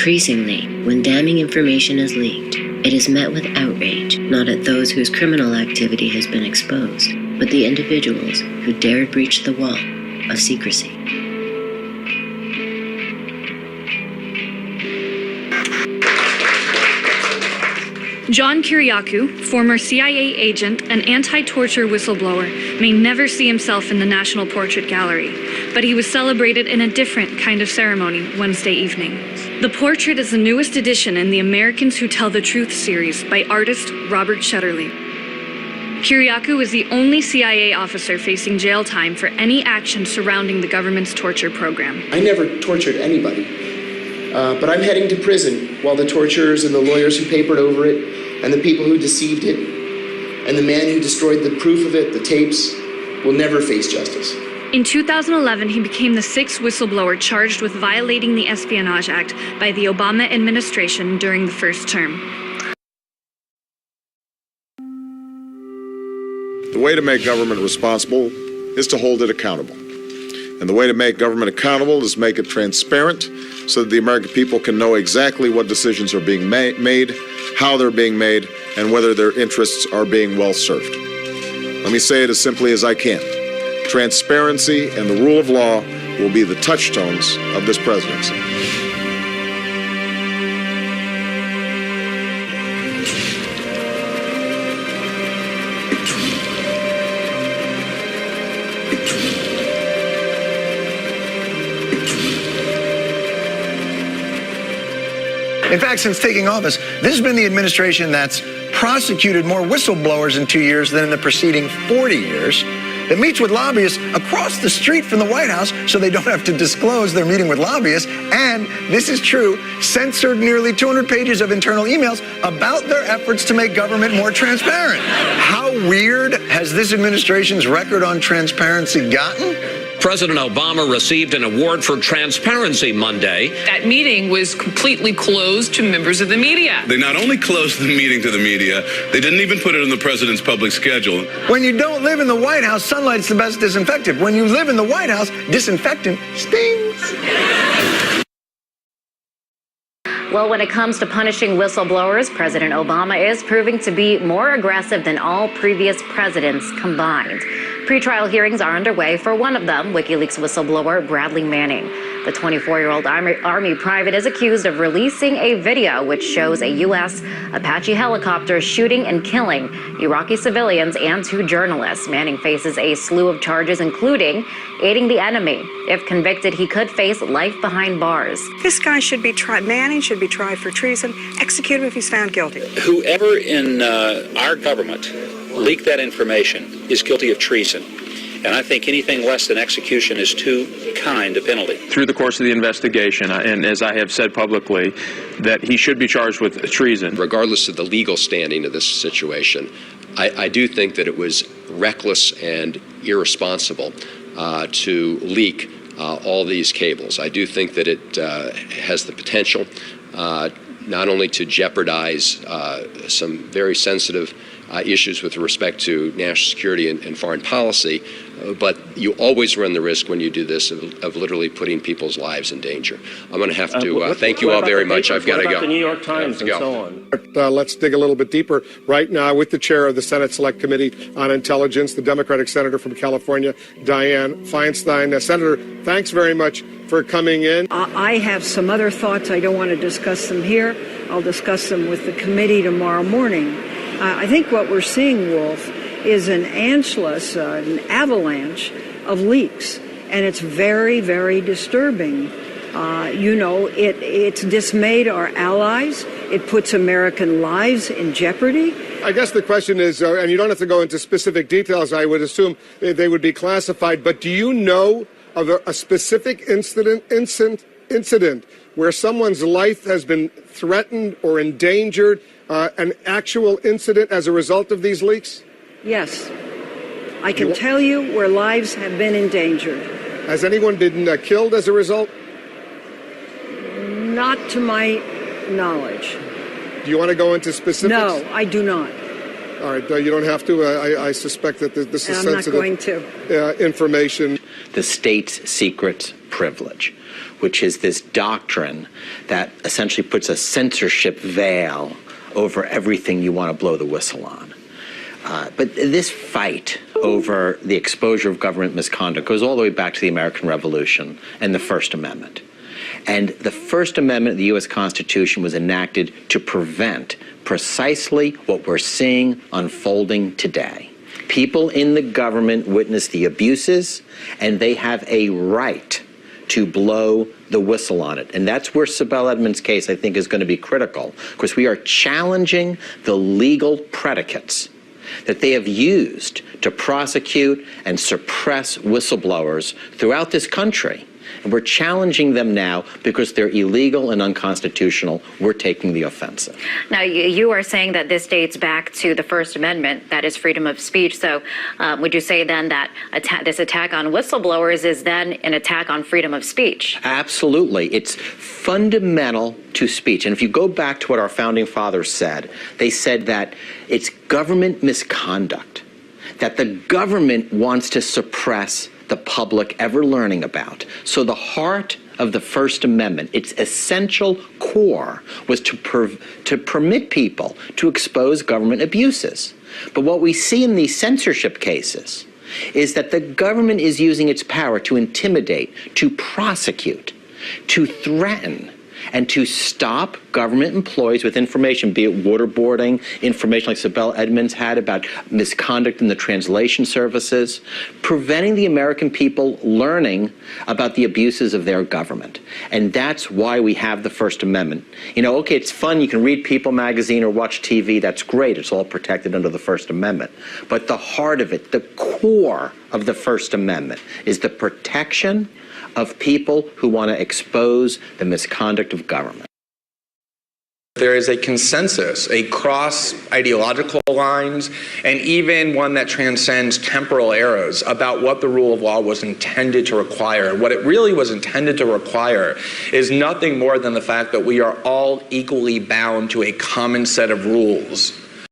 Increasingly, when damning information is leaked, it is met with outrage, not at those whose criminal activity has been exposed, but the individuals who dared breach the wall of secrecy. John Kiriakou, former CIA agent and anti-torture whistleblower, may never see himself in the National Portrait Gallery, but he was celebrated in a different kind of ceremony Wednesday evening. The portrait is the newest edition in the Americans Who Tell the Truth series by artist Robert Shetterly. Kiriakou is the only CIA officer facing jail time for any action surrounding the government's torture program. I never tortured anybody, but I'm heading to prison while the torturers and the lawyers who papered over it, and the people who deceived it, and the man who destroyed the proof of it, the tapes, will never face justice. In 2011, he became the sixth whistleblower charged with violating the Espionage Act by the Obama administration during the first term. The way to make government responsible is to hold it accountable. And the way to make government accountable is make it transparent so that the American people can know exactly what decisions are being made, how they're being made, and whether their interests are being well served. Let me say it as simply as I can. Transparency and the rule of law will be the touchstones of this presidency. In fact, since taking office, this has been the administration that's prosecuted more whistleblowers in 2 years than in the preceding 40 years. It meets with lobbyists across the street from the White House so they don't have to disclose they're meeting with lobbyists. And, this is true, censored nearly 200 pages of internal emails about their efforts to make government more transparent. How weird has this administration's record on transparency gotten? President Obama received an award for transparency Monday. That meeting was completely closed to members of the media. They not only closed the meeting to the media, they didn't even put it on the president's public schedule. When you don't live in the White House, sunlight's the best disinfectant. When you live in the White House, disinfectant stings. Well, when it comes to punishing whistleblowers, President Obama is proving to be more aggressive than all previous presidents combined. Pretrial hearings are underway for one of them, WikiLeaks whistleblower Bradley Manning. The 24-year-old Army private is accused of releasing a video which shows a U.S. Apache helicopter shooting and killing Iraqi civilians and 2 journalists. Manning faces a slew of charges, including aiding the enemy. If convicted, he could face life behind bars. This guy should be tried. Manning should be tried for treason. Execute him if he's found guilty. Whoever in our government leaked that information is guilty of treason. And I think anything less than execution is too kind a penalty. Through the course of the investigation, and as I have said publicly, that he should be charged with treason. Regardless of the legal standing of this situation, I do think that it was reckless and irresponsible to leak all these cables. I do think that it has the potential not only to jeopardize some very sensitive issues with respect to national security and foreign policy, but you always run the risk when you do this of literally putting people's lives in danger. I'm going to have to thank you all very much. I've got to go. The New York Times and so on. Let's dig a little bit deeper right now with the chair of the Senate Select Committee on Intelligence, the Democratic Senator from California, Dianne Feinstein. Senator, thanks very much for coming in. I have some other thoughts. I don't want to discuss them here. I'll discuss them with the committee tomorrow morning. I think what we're seeing, Wolf, is an avalanche of leaks, and it's very, very disturbing. It's dismayed our allies. It puts American lives in jeopardy. I guess the question is, and you don't have to go into specific details, I would assume they would be classified, but do you know of a specific incident where someone's life has been threatened or endangered, an actual incident as a result of these leaks? Yes. I can tell you where lives have been endangered. Has anyone been killed as a result? Not to my knowledge. Do you want to go into specifics? No, I do not. All right, you don't have to. I suspect that this is sensitive I'm not going to. Information. The state's secret privilege. which is this doctrine that essentially puts a censorship veil over everything you want to blow the whistle on. But this fight over the exposure of government misconduct goes all the way back to the American Revolution and the First Amendment. And the First Amendment of the U.S. Constitution was enacted to prevent precisely what we're seeing unfolding today. People in the government witness the abuses, and they have a right to blow the whistle on it. And that's where Sibel Edmonds' case, I think, is going to be critical, because we are challenging the legal predicates that they have used to prosecute and suppress whistleblowers throughout this country. And we're challenging them now because they're illegal and unconstitutional. We're taking the offensive. Now, you are saying that this dates back to the First Amendment, that is freedom of speech. So would you say then that this attack on whistleblowers is then an attack on freedom of speech? Absolutely. It's fundamental to speech. And if you go back to what our founding fathers said, they said that it's government misconduct, that the government wants to suppress the public ever learning about. So the heart of the First Amendment, its essential core, was to permit people to expose government abuses. But what we see in these censorship cases is that the government is using its power to intimidate, to prosecute, to threaten, and to stop government employees with information, be it waterboarding, information like Sibel Edmonds had about misconduct in the translation services, preventing the American people learning about the abuses of their government. And that's why we have the First Amendment. You know, okay, it's fun, you can read People magazine or watch TV, that's great, it's all protected under the First Amendment. But the heart of it, the core of the First Amendment, is the protection of people who want to expose the misconduct of government. There is a consensus across ideological lines, and even one that transcends temporal eras, about what the rule of law was intended to require. What it really was intended to require is nothing more than the fact that we are all equally bound to a common set of rules